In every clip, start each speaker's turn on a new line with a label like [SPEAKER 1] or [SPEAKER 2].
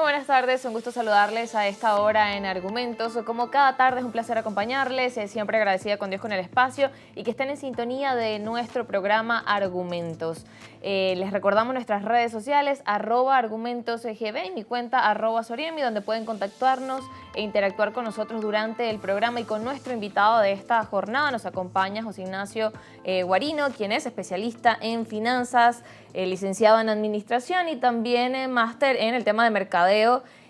[SPEAKER 1] buenas tardes, un gusto saludarles a esta hora en Argumentos. Como cada tarde es un placer acompañarles, siempre agradecida con Dios con el espacio y que estén en sintonía de nuestro programa Argumentos. Les recordamos nuestras redes sociales, @argumentosgb y mi cuenta @soriemi, donde pueden contactarnos e interactuar con nosotros durante el programa y con nuestro invitado de esta jornada. Nos acompaña José Ignacio Guarino, quien es especialista en finanzas, licenciado en administración y también máster en el tema de mercadeo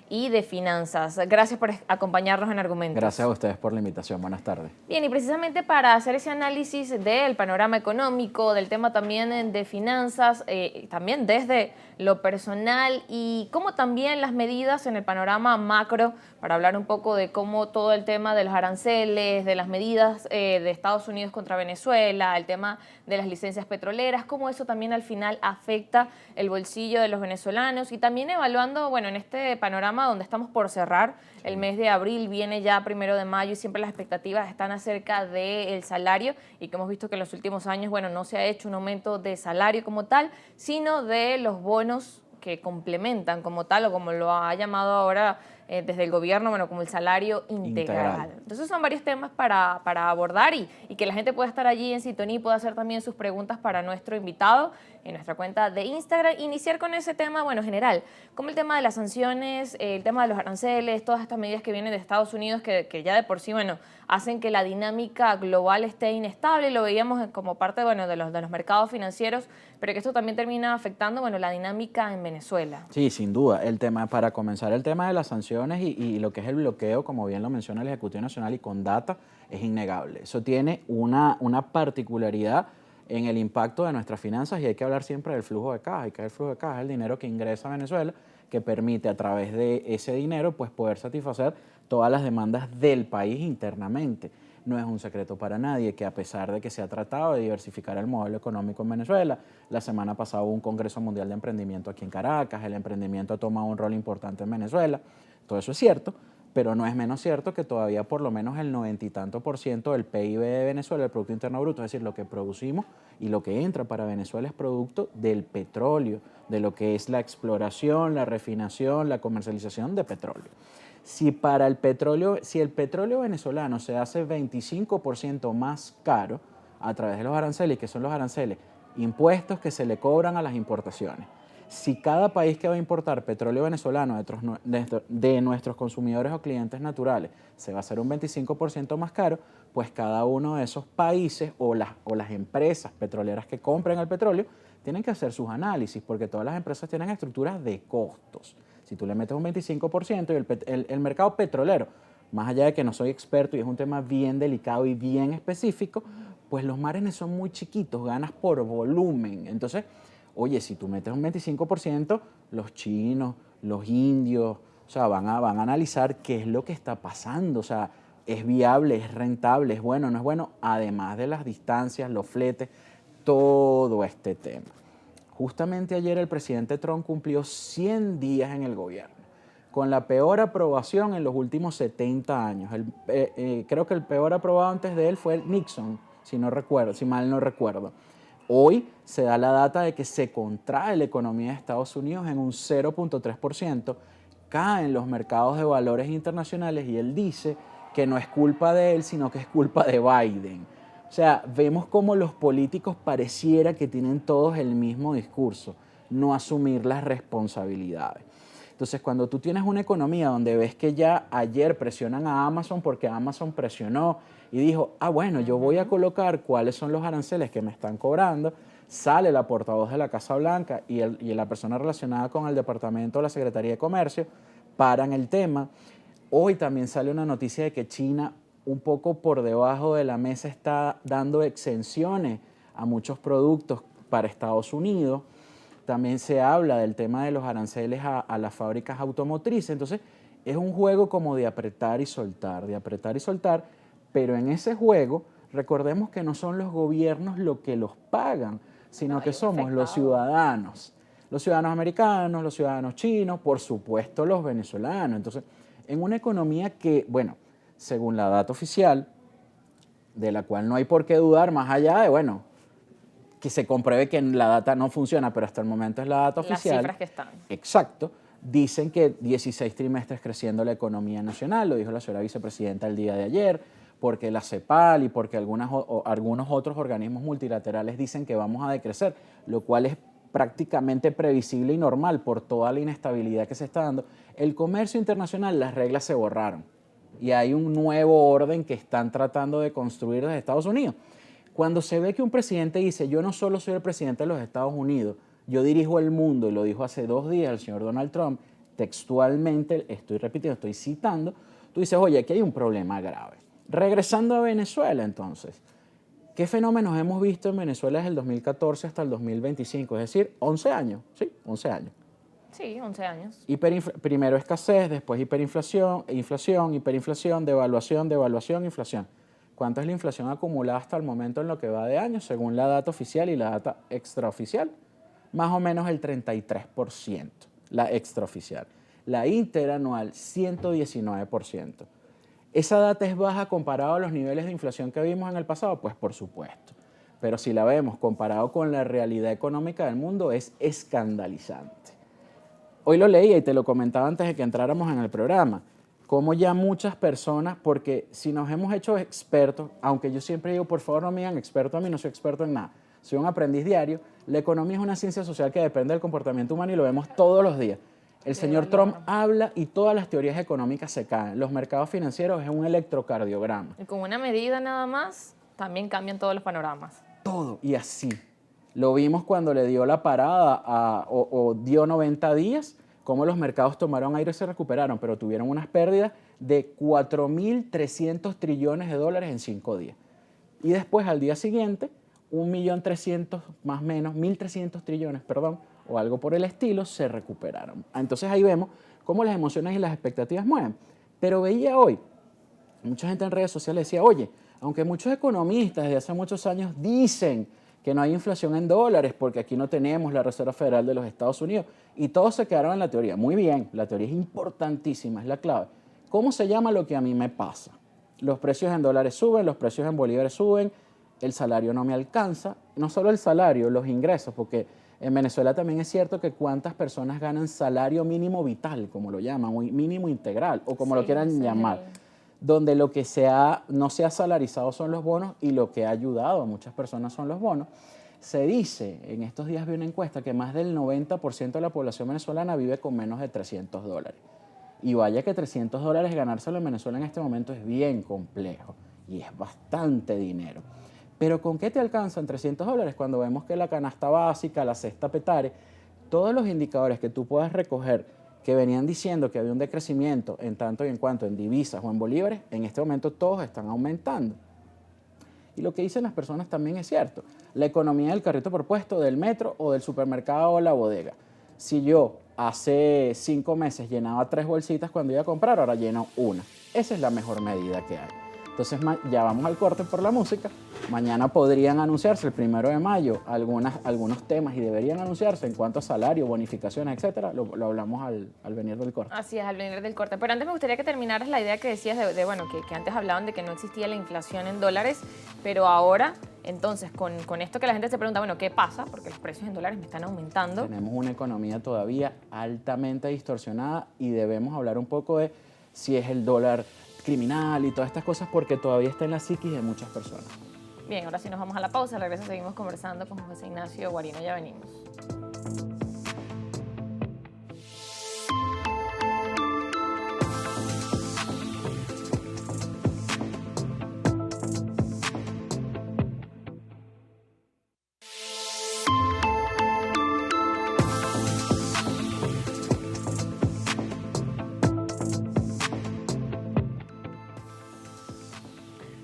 [SPEAKER 1] y de finanzas. Gracias por acompañarnos en Argumentos.
[SPEAKER 2] Gracias a ustedes por la invitación. Buenas tardes.
[SPEAKER 1] Bien, y precisamente para hacer ese análisis del panorama económico, del tema también de finanzas, también desde lo personal y cómo también las medidas en el panorama macro, para hablar un poco de cómo todo el tema de los aranceles, de las medidas de Estados Unidos contra Venezuela, el tema de las licencias petroleras, cómo eso también al final afecta el bolsillo de los venezolanos y también evaluando, bueno, en este panorama donde estamos por cerrar, el mes de abril viene ya 1 de mayo y siempre las expectativas están acerca del salario y que hemos visto que en los últimos años, bueno, no se ha hecho un aumento de salario como tal, sino de los bonos que complementan como tal o como lo ha llamado ahora desde el gobierno, bueno, como el salario integral. Entonces son varios temas para abordar y que la gente pueda estar allí en sintonía y pueda hacer también sus preguntas para nuestro invitado en nuestra cuenta de Instagram. Iniciar con ese tema, bueno, general, como el tema de las sanciones, el tema de los aranceles, todas estas medidas que vienen de Estados Unidos que ya de por sí, bueno, hacen que la dinámica global esté inestable, lo veíamos como parte, bueno, de los mercados financieros, pero que esto también termina afectando, bueno, la dinámica en Venezuela.
[SPEAKER 2] Sí, sin duda. El tema, para comenzar, el tema de las sanciones y lo que es el bloqueo, como bien lo menciona el Ejecutivo Nacional y con data, es innegable. Eso tiene una particularidad en el impacto de nuestras finanzas y hay que hablar siempre del flujo de caja. Y que el flujo de caja es el dinero que ingresa a Venezuela, que permite a través de ese dinero pues poder satisfacer todas las demandas del país internamente. No es un secreto para nadie que a pesar de que se ha tratado de diversificar el modelo económico en Venezuela, la semana pasada hubo un Congreso Mundial de Emprendimiento aquí en Caracas, el emprendimiento ha tomado un rol importante en Venezuela, todo eso es cierto, pero no es menos cierto que todavía por lo menos el 90 y tanto % del PIB de Venezuela, el Producto Interno Bruto, es decir, lo que producimos y lo que entra para Venezuela es producto del petróleo, de lo que es la exploración, la refinación, la comercialización de petróleo. Si el petróleo venezolano se hace 25% más caro a través de los aranceles, que son los aranceles, impuestos que se le cobran a las importaciones, si cada país que va a importar petróleo venezolano de nuestros consumidores o clientes naturales se va a hacer un 25% más caro, pues cada uno de esos países o las empresas petroleras que compren el petróleo tienen que hacer sus análisis, porque todas las empresas tienen estructuras de costos. Si tú le metes un 25% y el mercado petrolero, más allá de que no soy experto y es un tema bien delicado y bien específico, pues los márgenes son muy chiquitos, ganas por volumen. Entonces, oye, si tú metes un 25%, los chinos, los indios, o sea, van a analizar qué es lo que está pasando, o sea, es viable, es rentable, es bueno, no es bueno, además de las distancias, los fletes, todo este tema. Justamente ayer el presidente Trump cumplió 100 días en el gobierno, con la peor aprobación en los últimos 70 años. Creo que el peor aprobado antes de él fue Nixon, si mal no recuerdo. Hoy se da la data de que se contrae la economía de Estados Unidos en un 0.3%, caen los mercados de valores internacionales y él dice que no es culpa de él, sino que es culpa de Biden. O sea, vemos cómo los políticos pareciera que tienen todos el mismo discurso, no asumir las responsabilidades. Entonces, cuando tú tienes una economía donde ves que ya ayer presionan a Amazon porque Amazon presionó y dijo, bueno, yo voy a colocar cuáles son los aranceles que me están cobrando, sale la portavoz de la Casa Blanca y la persona relacionada con el departamento de la Secretaría de Comercio, paran el tema. Hoy también sale una noticia de que China, un poco por debajo de la mesa, está dando exenciones a muchos productos para Estados Unidos. También se habla del tema de los aranceles a las fábricas automotrices. Entonces, es un juego como de apretar y soltar, pero en ese juego, recordemos que no son los gobiernos los que los pagan, sino que somos los ciudadanos americanos, los ciudadanos chinos, por supuesto los venezolanos. Entonces, en una economía que, bueno, según la data oficial, de la cual no hay por qué dudar, más allá de, bueno, que se compruebe que la data no funciona, pero hasta el momento es la data oficial.
[SPEAKER 1] Las cifras que están.
[SPEAKER 2] Exacto. Dicen que 16 trimestres creciendo la economía nacional, lo dijo la señora vicepresidenta el día de ayer, porque la CEPAL y porque algunos otros organismos multilaterales dicen que vamos a decrecer, lo cual es prácticamente previsible y normal por toda la inestabilidad que se está dando. El comercio internacional, las reglas se borraron y hay un nuevo orden que están tratando de construir desde Estados Unidos. Cuando se ve que un presidente dice, yo no solo soy el presidente de los Estados Unidos, yo dirijo el mundo, y lo dijo hace 2 días el señor Donald Trump, textualmente, estoy repitiendo, estoy citando, tú dices, oye, aquí hay un problema grave. Regresando a Venezuela, entonces, ¿qué fenómenos hemos visto en Venezuela desde el 2014 hasta el 2025? Es decir, 11 años, ¿sí? 11 años.
[SPEAKER 1] Sí, 11 años.
[SPEAKER 2] Primero escasez, después hiperinflación, inflación, hiperinflación, devaluación, inflación. ¿Cuánto es la inflación acumulada hasta el momento en lo que va de año, según la data oficial y la data extraoficial? Más o menos el 33%, la extraoficial. La interanual, 119%. ¿Esa data es baja comparado a los niveles de inflación que vimos en el pasado? Pues por supuesto. Pero si la vemos comparado con la realidad económica del mundo, es escandalizante. Hoy lo leía y te lo comentaba antes de que entráramos en el programa, cómo ya muchas personas, porque si nos hemos hecho expertos, aunque yo siempre digo, por favor no me digan experto a mí, no soy experto en nada, soy un aprendiz diario, la economía es una ciencia social que depende del comportamiento humano y lo vemos todos los días. El señor Trump habla y todas las teorías económicas se caen. Los mercados financieros es un electrocardiograma.
[SPEAKER 1] Y con una medida nada más, también cambian todos los panoramas.
[SPEAKER 2] Todo, y así. Lo vimos cuando le dio la parada o dio 90 días, cómo los mercados tomaron aire y se recuperaron, pero tuvieron unas pérdidas de 4.300 trillones de dólares en 5 días. Y después, al día siguiente, 1.300.000, más o menos, 1.300 trillones, perdón, o algo por el estilo, se recuperaron. Entonces ahí vemos cómo las emociones y las expectativas mueven. Pero veía hoy, mucha gente en redes sociales decía, oye, aunque muchos economistas desde hace muchos años dicen que no hay inflación en dólares porque aquí no tenemos la Reserva Federal de los Estados Unidos, y todos se quedaron en la teoría. Muy bien, la teoría es importantísima, es la clave. ¿Cómo se llama lo que a mí me pasa? Los precios en dólares suben, los precios en bolívares suben, el salario no me alcanza, no solo el salario, los ingresos, porque en Venezuela también es cierto que cuántas personas ganan salario mínimo vital, como lo llaman, o mínimo integral, o como lo quieran llamar, donde lo que no se ha salarizado son los bonos y lo que ha ayudado a muchas personas son los bonos. Se dice, en estos días vi una encuesta, que más del 90% de la población venezolana vive con menos de $300. Y vaya que $300 ganárselo en Venezuela en este momento es bien complejo y es bastante dinero. Pero ¿con qué te alcanzan $300 cuando vemos que la canasta básica, la cesta Petare, todos los indicadores que tú puedas recoger que venían diciendo que había un decrecimiento en tanto y en cuanto en divisas o en bolívares, en este momento todos están aumentando? Y lo que dicen las personas también es cierto. La economía del carrito por puesto, del metro o del supermercado o la bodega. Si yo hace 5 meses llenaba 3 bolsitas cuando iba a comprar, ahora lleno una. Esa es la mejor medida que hay. Entonces ya vamos al corte por la música. Mañana podrían anunciarse el 1 de mayo algunos temas y deberían anunciarse en cuanto a salario, bonificaciones, etcétera. Lo hablamos al venir del corte.
[SPEAKER 1] Así es, al venir del corte. Pero antes me gustaría que terminaras la idea que decías bueno, que antes hablaban de que no existía la inflación en dólares, pero ahora, entonces, con esto que la gente se pregunta, bueno, ¿qué pasa? Porque los precios en dólares me están aumentando.
[SPEAKER 2] Tenemos una economía todavía altamente distorsionada y debemos hablar un poco de si es el dólar criminal y todas estas cosas, porque todavía está en la psiquis de muchas personas.
[SPEAKER 1] Bien, ahora sí nos vamos a la pausa. Al regreso seguimos conversando con José Ignacio Guarino. Ya venimos.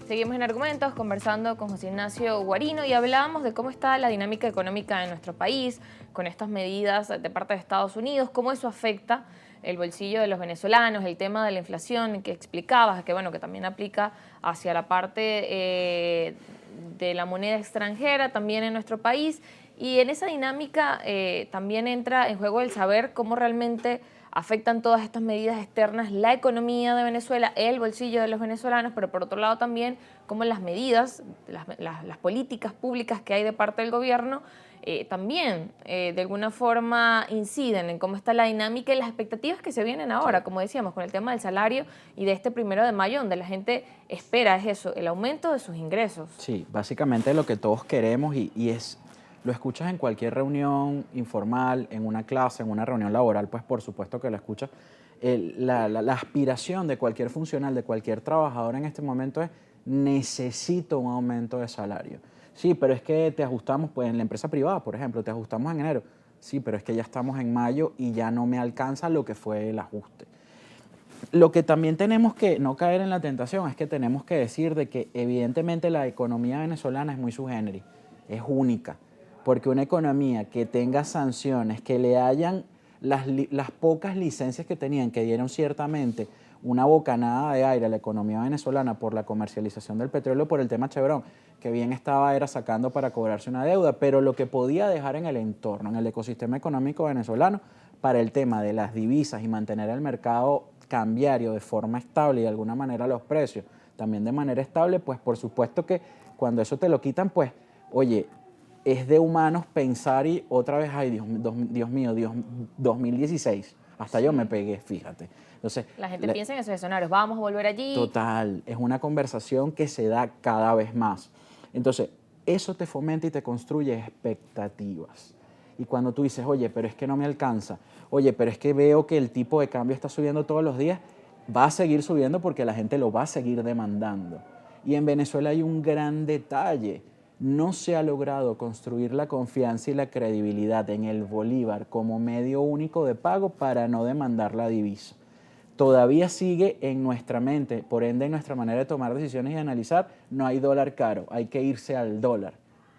[SPEAKER 1] Seguimos en Argumentos, conversando con José Ignacio Guarino y hablábamos de cómo está la dinámica económica en nuestro país, con estas medidas de parte de Estados Unidos, cómo eso afecta el bolsillo de los venezolanos, el tema de la inflación que explicabas, que bueno, que también aplica hacia la parte de la moneda extranjera también en nuestro país. Y en esa dinámica también entra en juego el saber cómo realmente afectan todas estas medidas externas la economía de Venezuela, el bolsillo de los venezolanos, pero por otro lado también cómo las medidas, las políticas públicas que hay de parte del gobierno también de alguna forma inciden en cómo está la dinámica y las expectativas que se vienen ahora, como decíamos, con el tema del salario y de este 1 de mayo, donde la gente espera es eso, el aumento de sus ingresos.
[SPEAKER 2] Sí, básicamente lo que todos queremos y es, lo escuchas en cualquier reunión informal, en una clase, en una reunión laboral, pues por supuesto que lo escuchas. La aspiración de cualquier funcional, de cualquier trabajador en este momento es necesito un aumento de salario. Sí, pero es que te ajustamos, pues en la empresa privada, por ejemplo, te ajustamos en enero. Sí, pero es que ya estamos en mayo y ya no me alcanza lo que fue el ajuste. Lo que también tenemos que no caer en la tentación es que tenemos que decir de que evidentemente la economía venezolana es muy sui generis, es única, porque una economía que tenga sanciones, que le hayan las pocas licencias que tenían, que dieron ciertamente una bocanada de aire a la economía venezolana por la comercialización del petróleo por el tema Chevron, que bien estaba era sacando para cobrarse una deuda, pero lo que podía dejar en el entorno, en el ecosistema económico venezolano, para el tema de las divisas y mantener el mercado cambiario de forma estable y de alguna manera los precios también de manera estable, pues por supuesto que cuando eso te lo quitan, pues, oye, es de humanos pensar y otra vez, ay, Dios mío, 2016, hasta yo me pegué, fíjate. Entonces,
[SPEAKER 1] La gente piensa en esos escenarios, vamos a volver allí.
[SPEAKER 2] Total, es una conversación que se da cada vez más. Entonces, eso te fomenta y te construye expectativas. Y cuando tú dices, oye, pero es que no me alcanza, oye, pero es que veo que el tipo de cambio está subiendo todos los días, va a seguir subiendo porque la gente lo va a seguir demandando. Y en Venezuela hay un gran detalle. No se ha logrado construir la confianza y la credibilidad en el bolívar como medio único de pago para no demandar la divisa. Todavía sigue en nuestra mente, por ende en nuestra manera de tomar decisiones y de analizar, no hay dólar caro, hay que irse al dólar.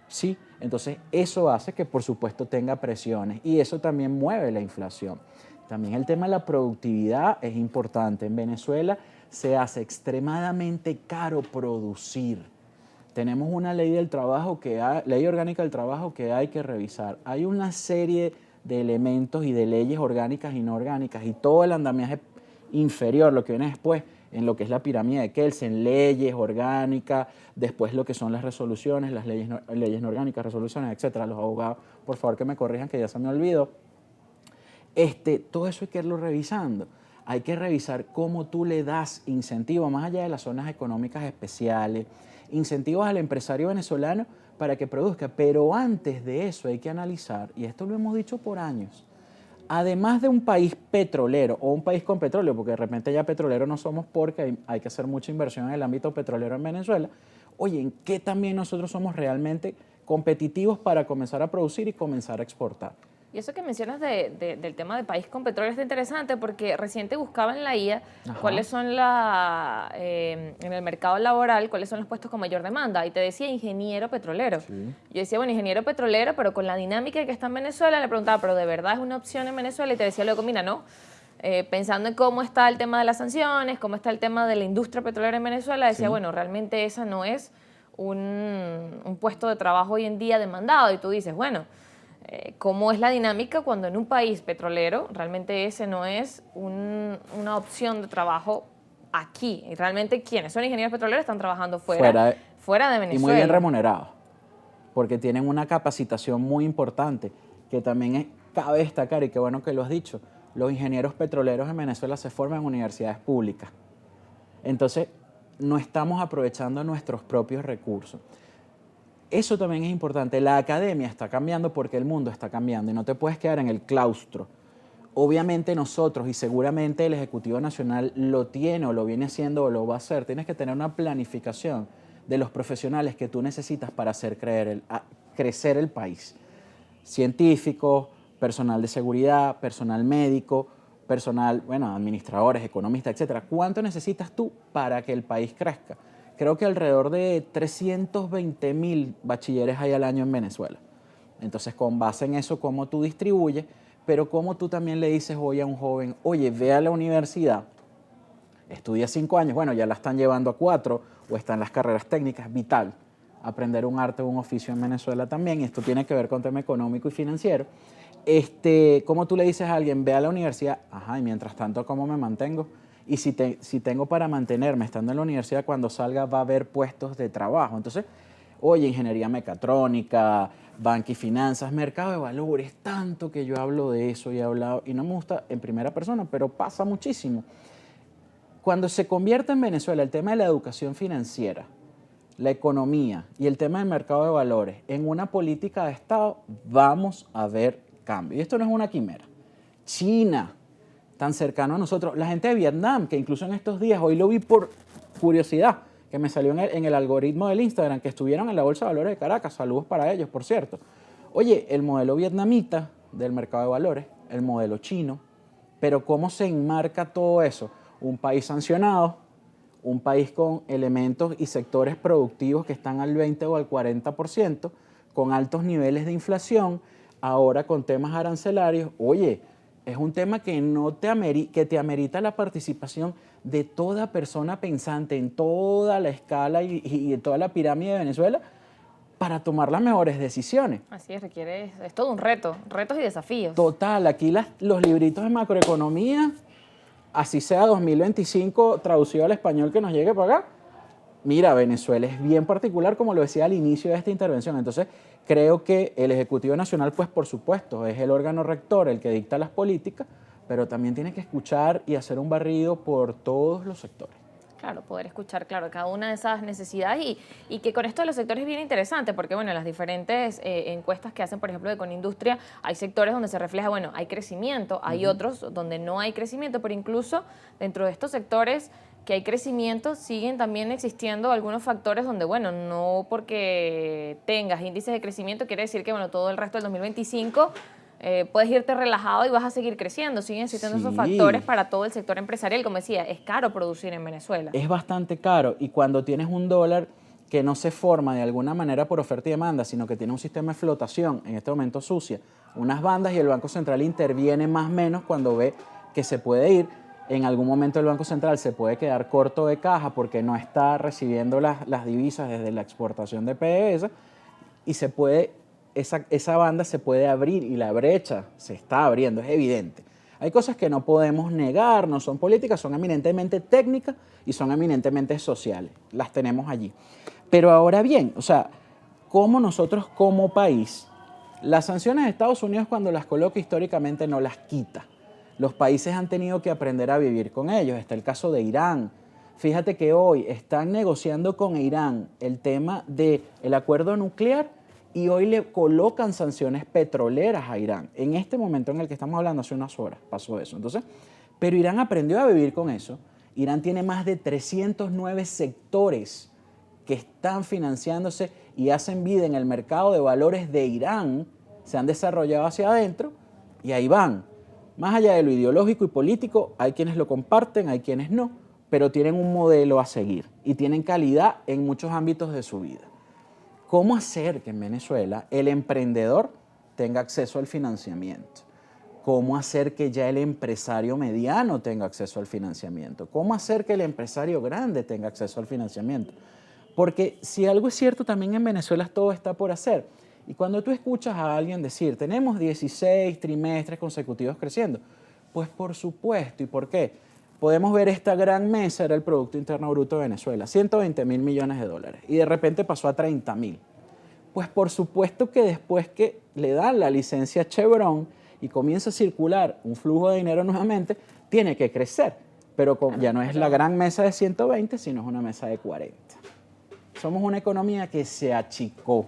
[SPEAKER 2] ¿Sí? Entonces eso hace que por supuesto tenga presiones y eso también mueve la inflación. También el tema de la productividad es importante. En Venezuela se hace extremadamente caro producir. Tenemos una ley del trabajo ley orgánica del trabajo que hay que revisar. Hay una serie de elementos y de leyes orgánicas y no orgánicas y todo el andamiaje inferior, lo que viene después, en lo que es la pirámide de Kelsen, leyes orgánicas, después lo que son las resoluciones, las leyes no orgánicas, resoluciones, etcétera. Los abogados, por favor, que me corrijan, que ya se me olvidó. Todo eso hay que irlo revisando. Hay que revisar cómo tú le das incentivos, más allá de las zonas económicas especiales, incentivos al empresario venezolano para que produzca. Pero antes de eso hay que analizar, y esto lo hemos dicho por años, además de un país petrolero o un país con petróleo, porque de repente ya petrolero no somos porque hay que hacer mucha inversión en el ámbito petrolero en Venezuela, oye, ¿en qué también nosotros somos realmente competitivos para comenzar a producir y comenzar a exportar?
[SPEAKER 1] Y eso que mencionas del tema de país con petróleo está interesante porque reciente buscaba en la IA cuáles son en el mercado laboral, cuáles son los puestos con mayor demanda. Y te decía ingeniero petrolero. Sí. Yo decía, bueno, ingeniero petrolero, pero con la dinámica que está en Venezuela, le preguntaba, ¿pero de verdad es una opción en Venezuela? Y te decía luego, mira, no. Pensando en cómo está el tema de las sanciones, cómo está el tema de la industria petrolera en Venezuela, decía, sí, bueno, realmente esa no es un puesto de trabajo hoy en día demandado. Y tú dices, bueno, cómo es la dinámica cuando en un país petrolero realmente ese no es una opción de trabajo aquí. Y realmente quienes son ingenieros petroleros están trabajando fuera de Venezuela.
[SPEAKER 2] Y muy bien remunerados, porque tienen una capacitación muy importante, que también cabe destacar, y qué bueno que lo has dicho, los ingenieros petroleros en Venezuela se forman en universidades públicas. Entonces, no estamos aprovechando nuestros propios recursos. Eso también es importante. La academia está cambiando porque el mundo está cambiando y no te puedes quedar en el claustro. Obviamente nosotros, y seguramente el Ejecutivo Nacional lo tiene o lo viene haciendo o lo va a hacer, tienes que tener una planificación de los profesionales que tú necesitas para hacer crecer el país. Científicos, personal de seguridad, personal médico, personal, bueno, administradores, economistas, etcétera. ¿Cuánto necesitas tú para que el país crezca? Creo que alrededor de 320.000 bachilleres hay al año en Venezuela. Entonces, con base en eso, cómo tú distribuyes, pero cómo tú también le dices hoy a un joven, oye, ve a la universidad, estudia 5 años, bueno, ya la están llevando a 4, o están las carreras técnicas, vital. Aprender un arte o un oficio en Venezuela también, y esto tiene que ver con tema económico y financiero. ¿Cómo tú le dices a alguien, ve a la universidad? Ajá, y mientras tanto, ¿cómo me mantengo? Y si tengo para mantenerme estando en la universidad, cuando salga va a haber puestos de trabajo. Entonces, oye, ingeniería mecatrónica, banca y finanzas, mercado de valores, tanto que yo hablo de eso y he hablado, y no me gusta en primera persona, pero pasa muchísimo. Cuando se convierte en Venezuela el tema de la educación financiera, la economía y el tema del mercado de valores en una política de Estado, vamos a ver cambio. Y esto no es una quimera. China, tan cercano a nosotros, la gente de Vietnam, que incluso en estos días, hoy lo vi por curiosidad, que me salió en el algoritmo del Instagram, que estuvieron en la Bolsa de Valores de Caracas, saludos para ellos, por cierto. Oye, el modelo vietnamita del mercado de valores, el modelo chino, pero ¿cómo se enmarca todo eso? Un país sancionado, un país con elementos y sectores productivos que están al 20 o al 40%, con altos niveles de inflación, ahora con temas arancelarios. Oye, es un tema que que te amerita la participación de toda persona pensante en toda la escala y en toda la pirámide de Venezuela para tomar las mejores decisiones.
[SPEAKER 1] Así es, es todo un reto, retos y desafíos.
[SPEAKER 2] Total, aquí los libritos de macroeconomía, así sea 2025 traducido al español que nos llegue para acá. Mira, Venezuela es bien particular, como lo decía al inicio de esta intervención. Entonces, creo que el Ejecutivo Nacional, pues por supuesto, es el órgano rector, el que dicta las políticas, pero también tiene que escuchar y hacer un barrido por todos los sectores.
[SPEAKER 1] Claro, poder escuchar, claro, cada una de esas necesidades y que con esto de los sectores es bien interesante porque, bueno, las diferentes encuestas que hacen, por ejemplo, de Conindustria, hay sectores donde se refleja, bueno, hay crecimiento, hay otros donde no hay crecimiento, pero incluso dentro de estos sectores que hay crecimiento, siguen también existiendo algunos factores donde, bueno, no porque tengas índices de crecimiento quiere decir que, bueno, todo el resto del 2025 puedes irte relajado y vas a seguir creciendo. Siguen existiendo esos factores para todo el sector empresarial. Como decía, es caro producir en Venezuela.
[SPEAKER 2] Es bastante caro y cuando tienes un dólar que no se forma de alguna manera por oferta y demanda, sino que tiene un sistema de flotación, en este momento sucia, unas bandas y el Banco Central interviene más o menos cuando ve que se puede ir. En algún momento el Banco Central se puede quedar corto de caja porque no está recibiendo las divisas desde la exportación de PDVSA y esa banda se puede abrir y la brecha se está abriendo, es evidente. Hay cosas que no podemos negar, no son políticas, son eminentemente técnicas y son eminentemente sociales. Las tenemos allí. Pero ahora bien, o sea, ¿cómo nosotros como país, las sanciones de Estados Unidos cuando las coloca históricamente no las quita? Los países han tenido que aprender a vivir con ellos. Está el caso de Irán. Fíjate que hoy están negociando con Irán el tema del acuerdo nuclear y hoy le colocan sanciones petroleras a Irán. En este momento en el que estamos hablando, hace unas horas pasó eso. Entonces, pero Irán aprendió a vivir con eso. Irán tiene más de 309 sectores que están financiándose y hacen vida en el mercado de valores de Irán. Se han desarrollado hacia adentro y ahí van. Más allá de lo ideológico y político, hay quienes lo comparten, hay quienes no, pero tienen un modelo a seguir y tienen calidad en muchos ámbitos de su vida. ¿Cómo hacer que en Venezuela el emprendedor tenga acceso al financiamiento? ¿Cómo hacer que ya el empresario mediano tenga acceso al financiamiento? ¿Cómo hacer que el empresario grande tenga acceso al financiamiento? Porque si algo es cierto, también en Venezuela todo está por hacer. Y cuando tú escuchas a alguien decir, tenemos 16 trimestres consecutivos creciendo, pues por supuesto, ¿y por qué? Podemos ver esta gran mesa, era el Producto Interno Bruto de Venezuela, 120.000 millones de dólares, y de repente pasó a 30.000. Pues por supuesto que después que le dan la licencia Chevron y comienza a circular un flujo de dinero nuevamente, tiene que crecer, pero ya no es la gran mesa de 120, sino es una mesa de 40. Somos una economía que se achicó.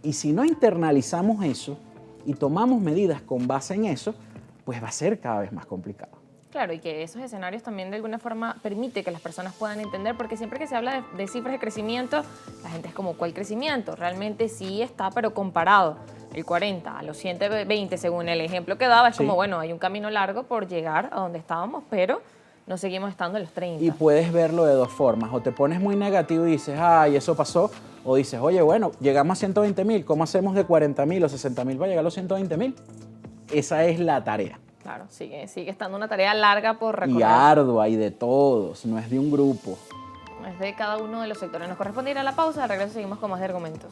[SPEAKER 2] Y si no internalizamos eso y tomamos medidas con base en eso, pues va a ser cada vez más complicado.
[SPEAKER 1] Claro, y que esos escenarios también de alguna forma permite que las personas puedan entender, porque siempre que se habla de cifras de crecimiento, la gente es como, ¿cuál crecimiento? Realmente sí está, pero comparado el 40 a los 120, según el ejemplo que daba, es como, bueno, hay un camino largo por llegar a donde estábamos, pero no seguimos estando en los 30.
[SPEAKER 2] Y puedes verlo de dos formas, o te pones muy negativo y dices, ay, eso pasó, o dices, oye, bueno, llegamos a 120.000, ¿cómo hacemos de 40.000 o 60.000 para llegar a los 120.000? Esa es la tarea.
[SPEAKER 1] Claro, sigue estando una tarea larga por recorrer.
[SPEAKER 2] Y ardua, y de todos, no es de un grupo.
[SPEAKER 1] Es de cada uno de los sectores. Nos corresponde ir a la pausa, al regreso seguimos con más de argumentos.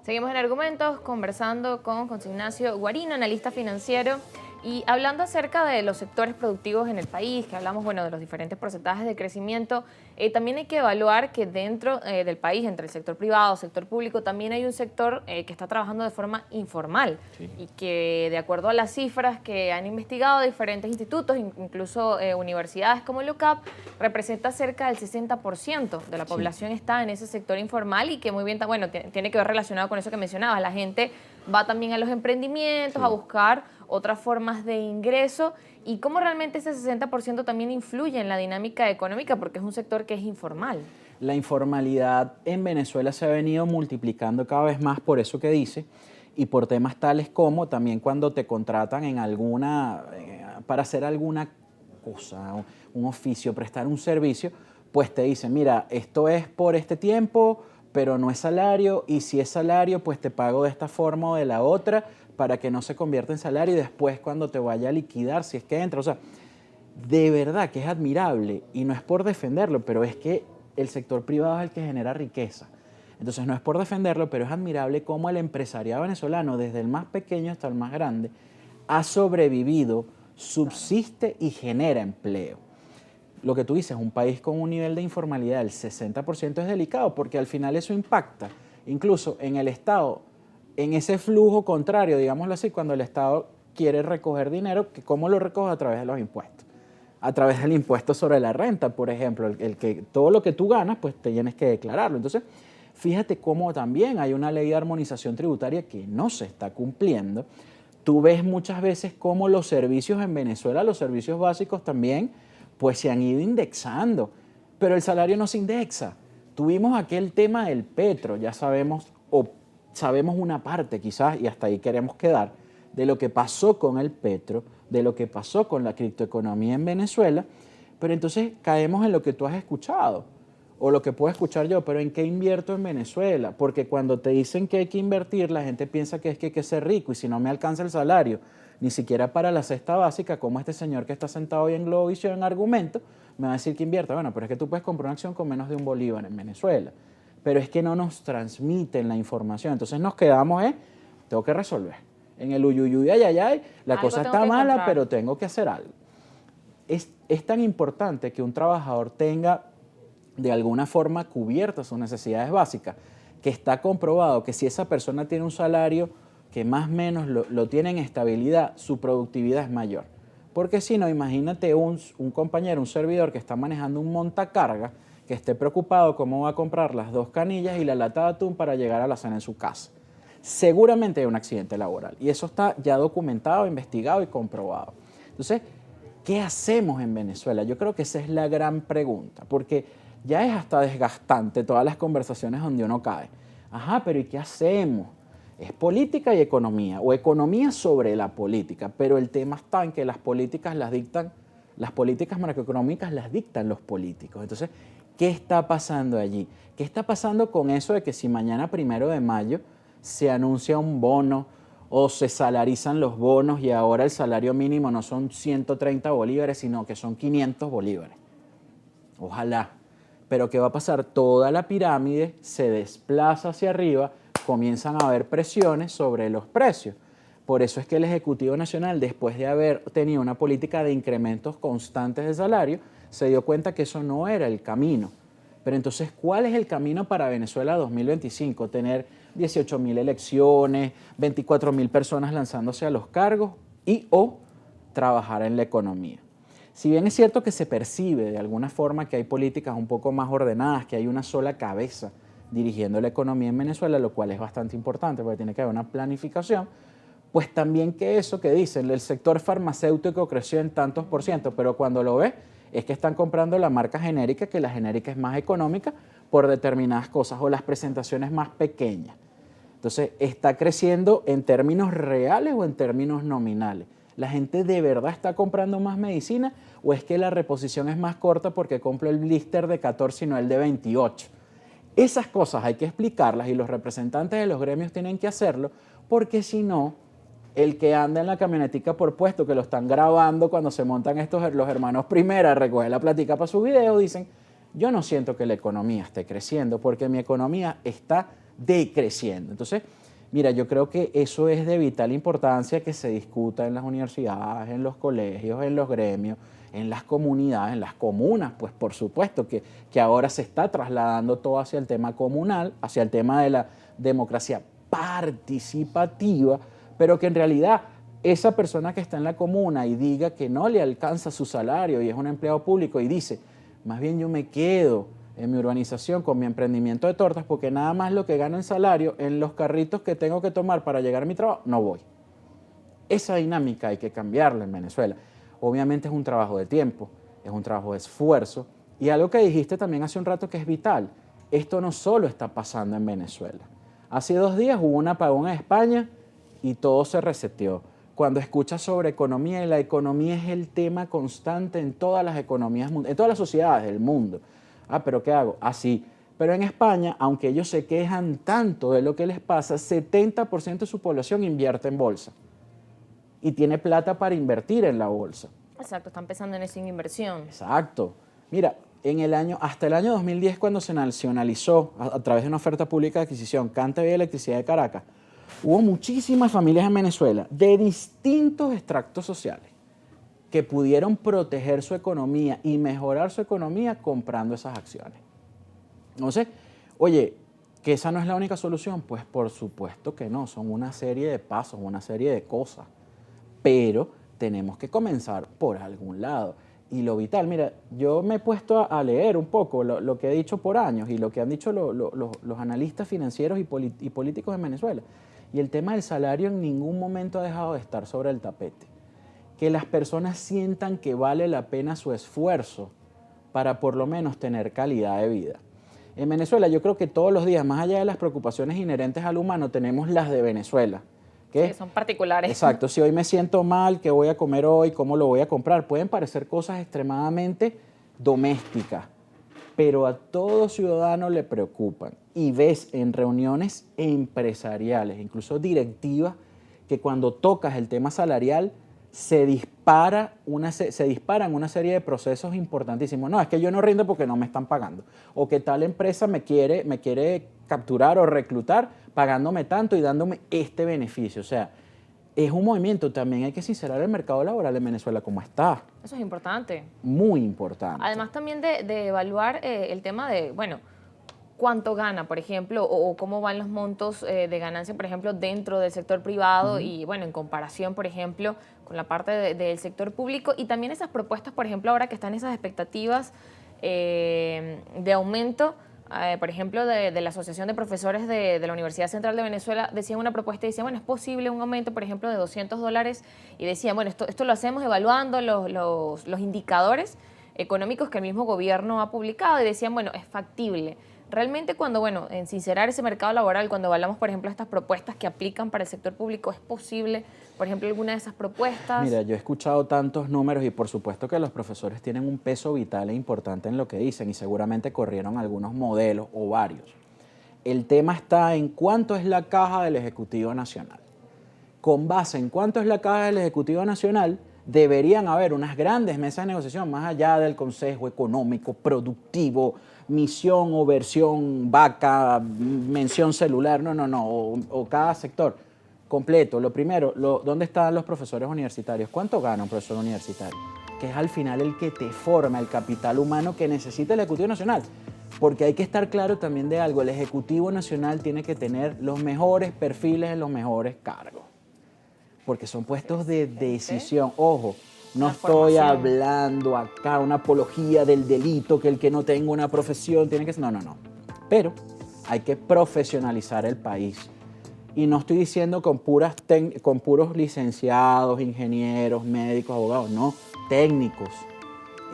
[SPEAKER 1] Seguimos en Argumentos conversando con José Ignacio Guarino, analista financiero, y hablando acerca de los sectores productivos en el país, que hablamos, bueno, de los diferentes porcentajes de crecimiento. También hay que evaluar que dentro del país, entre el sector privado, sector público, también hay un sector que está trabajando de forma informal, sí, y que, de acuerdo a las cifras que han investigado diferentes institutos, incluso universidades como el UCAP, representa cerca del 60% de la población, sí, está en ese sector informal, y que muy bien, bueno, tiene que ver relacionado con eso que mencionabas. La gente va también a los emprendimientos, sí, a buscar otras formas de ingreso, y cómo realmente ese 60% también influye en la dinámica económica, porque es un sector que es informal.
[SPEAKER 2] La informalidad en Venezuela se ha venido multiplicando cada vez más por eso que dice, y por temas tales como también cuando te contratan en para hacer alguna cosa, un oficio, prestar un servicio, pues te dicen, mira, esto es por este tiempo, pero no es salario, y si es salario, pues te pago de esta forma o de la otra, para que no se convierta en salario, y después cuando te vaya a liquidar, si es que entra. O sea, de verdad que es admirable, y no es por defenderlo, pero es que el sector privado es el que genera riqueza. Entonces no es por defenderlo, pero es admirable cómo el empresariado venezolano, desde el más pequeño hasta el más grande, ha sobrevivido, subsiste y genera empleo. Lo que tú dices, un país con un nivel de informalidad del 60% es delicado, porque al final eso impacta incluso en el Estado, en ese flujo contrario, digámoslo así, cuando el Estado quiere recoger dinero, que ¿cómo lo recoge? A través de los impuestos. A través del impuesto sobre la renta, por ejemplo, el que todo lo que tú ganas, pues te tienes que declararlo. Entonces, fíjate cómo también hay una ley de armonización tributaria que no se está cumpliendo. Tú ves muchas veces cómo los servicios en Venezuela, los servicios básicos también, pues se han ido indexando, pero el salario no se indexa. Tuvimos aquel tema del petro, ya sabemos, o sabemos una parte quizás, y hasta ahí queremos quedar, de lo que pasó con el petro, de lo que pasó con la criptoeconomía en Venezuela, pero entonces caemos en lo que tú has escuchado, o lo que puedo escuchar yo, pero ¿en qué invierto en Venezuela? Porque cuando te dicen que hay que invertir, la gente piensa que es que hay que ser rico, y si no me alcanza el salario, ni siquiera para la cesta básica, como este señor que está sentado hoy en Globovisión en Argumento, me va a decir que invierta. Bueno, pero es que tú puedes comprar una acción con menos de $1 bolívar en Venezuela, pero es que no nos transmiten la información. Entonces nos quedamos, tengo que resolver. En el uyuyuy, ay, la cosa está mala, pero tengo que hacer algo. Es tan importante que un trabajador tenga de alguna forma cubiertas sus necesidades básicas, que está comprobado que si esa persona tiene un salario que más o menos lo tiene en estabilidad, su productividad es mayor. Porque si no, imagínate un compañero, un servidor que está manejando un montacarga, que esté preocupado cómo va a comprar las 2 canillas y la lata de atún para llegar a la cena en su casa. Seguramente hay un accidente laboral, y eso está ya documentado, investigado y comprobado. Entonces, ¿qué hacemos en Venezuela? Yo creo que esa es la gran pregunta, porque ya es hasta desgastante todas las conversaciones donde uno cae. Ajá, pero ¿y qué hacemos? Es política y economía, o economía sobre la política, pero el tema está en que las políticas las políticas macroeconómicas las dictan los políticos. Entonces, ¿qué está pasando allí? ¿Qué está pasando con eso de que si mañana 1 de mayo se anuncia un bono o se salarizan los bonos y ahora el salario mínimo no son 130 bolívares, sino que son 500 bolívares? Ojalá. Pero ¿qué va a pasar? Toda la pirámide se desplaza hacia arriba, comienzan a haber presiones sobre los precios. Por eso es que el Ejecutivo Nacional, después de haber tenido una política de incrementos constantes de salario, se dio cuenta que eso no era el camino. Pero entonces, ¿cuál es el camino para Venezuela 2025? ¿Tener 18.000 elecciones, 24.000 personas lanzándose a los cargos o trabajar en la economía? Si bien es cierto que se percibe de alguna forma que hay políticas un poco más ordenadas, que hay una sola cabeza dirigiendo la economía en Venezuela, lo cual es bastante importante porque tiene que haber una planificación, pues también que eso que dicen, el sector farmacéutico creció en tantos por ciento, pero cuando lo ves es que están comprando la marca genérica, que la genérica es más económica por determinadas cosas, o las presentaciones más pequeñas. Entonces, ¿está creciendo en términos reales o en términos nominales? ¿La gente de verdad está comprando más medicina o es que la reposición es más corta porque compro el blister de 14 y no el de 28? Esas cosas hay que explicarlas y los representantes de los gremios tienen que hacerlo, porque si no, el que anda en la camionetica por puesto, que lo están grabando cuando se montan los hermanos Primera, recoge la platica para su video, dicen, yo no siento que la economía esté creciendo porque mi economía está decreciendo. Entonces, mira, yo creo que eso es de vital importancia que se discuta en las universidades, en los colegios, en los gremios, en las comunidades, en las comunas, pues por supuesto que ahora se está trasladando todo hacia el tema comunal, hacia el tema de la democracia participativa, pero que en realidad esa persona que está en la comuna y diga que no le alcanza su salario y es un empleado público y dice, más bien yo me quedo en mi urbanización con mi emprendimiento de tortas porque nada más lo que gano en salario en los carritos que tengo que tomar para llegar a mi trabajo, no voy. Esa dinámica hay que cambiarla en Venezuela. Obviamente es un trabajo de tiempo, es un trabajo de esfuerzo y algo que dijiste también hace un rato que es vital, esto no solo está pasando en Venezuela. Hace 2 días hubo un apagón en España y todo se reseteó. Cuando escuchas sobre economía, y la economía es el tema constante en todas las economías, en todas las sociedades del mundo. Ah, ¿pero qué hago? Así. Pero en España, aunque ellos se quejan tanto de lo que les pasa, 70% de su población invierte en bolsa y tiene plata para invertir en la bolsa.
[SPEAKER 1] Exacto, están pensando en eso, en inversión.
[SPEAKER 2] Exacto. Mira, hasta el año 2010, cuando se nacionalizó a través de una oferta pública de adquisición CanTV Electricidad de Caracas, hubo muchísimas familias en Venezuela de distintos extractos sociales que pudieron proteger su economía y mejorar su economía comprando esas acciones. Entonces, oye, ¿que esa no es la única solución? Pues por supuesto que no, son una serie de pasos, una serie de cosas, pero tenemos que comenzar por algún lado. Y lo vital, mira, yo me he puesto a leer un poco lo que he dicho por años y lo que han dicho los analistas financieros y políticos en Venezuela. Y el tema del salario en ningún momento ha dejado de estar sobre el tapete. Que las personas sientan que vale la pena su esfuerzo para por lo menos tener calidad de vida. En Venezuela yo creo que todos los días, más allá de las preocupaciones inherentes al humano, tenemos las de Venezuela. ¿Qué?
[SPEAKER 1] Sí, son particulares.
[SPEAKER 2] Exacto, si hoy me siento mal, ¿qué voy a comer hoy? ¿Cómo lo voy a comprar? Pueden parecer cosas extremadamente domésticas, pero a todo ciudadano le preocupan. Y ves en reuniones empresariales, incluso directivas, que cuando tocas el tema salarial se disparan una serie de procesos importantísimos. No, es que yo no rindo porque no me están pagando. O que tal empresa me quiere capturar o reclutar pagándome tanto y dándome este beneficio. O sea, es un movimiento. También hay que sincerar el mercado laboral en Venezuela como está.
[SPEAKER 1] Eso es importante.
[SPEAKER 2] Muy importante.
[SPEAKER 1] Además también de evaluar el tema de, bueno, cuánto gana, por ejemplo, o cómo van los montos de ganancia, por ejemplo, dentro del sector privado y, bueno, en comparación, por ejemplo, con la parte del sector público y también esas propuestas, por ejemplo, ahora que están esas expectativas de aumento, por ejemplo, de la Asociación de Profesores de la Universidad Central de Venezuela, decían una propuesta y decían, bueno, es posible un aumento, por ejemplo, de $200 y decían, bueno, esto lo hacemos evaluando los indicadores económicos que el mismo gobierno ha publicado y decían, bueno, es factible. Realmente cuando, bueno, en sincerar ese mercado laboral, cuando hablamos, por ejemplo, de estas propuestas que aplican para el sector público, ¿es posible, por ejemplo, alguna de esas propuestas?
[SPEAKER 2] Mira, yo he escuchado tantos números y por supuesto que los profesores tienen un peso vital e importante en lo que dicen y seguramente corrieron algunos modelos o varios. El tema está en cuánto es la caja del Ejecutivo Nacional. Con base en cuánto es la caja del Ejecutivo Nacional, deberían haber unas grandes mesas de negociación más allá del Consejo Económico, Productivo, misión o versión vaca, mención celular, o cada sector completo. Lo primero, ¿dónde están los profesores universitarios? ¿Cuánto gana un profesor universitario? Que es al final el que te forma el capital humano que necesita el Ejecutivo Nacional. Porque hay que estar claro también de algo, el Ejecutivo Nacional tiene que tener los mejores perfiles en los mejores cargos. Porque son puestos de decisión. Ojo, no estoy hablando acá una apología del delito, que el que no tenga una profesión tiene que ser... No. Pero hay que profesionalizar el país. Y no estoy diciendo con puros licenciados, ingenieros, médicos, abogados, no, técnicos.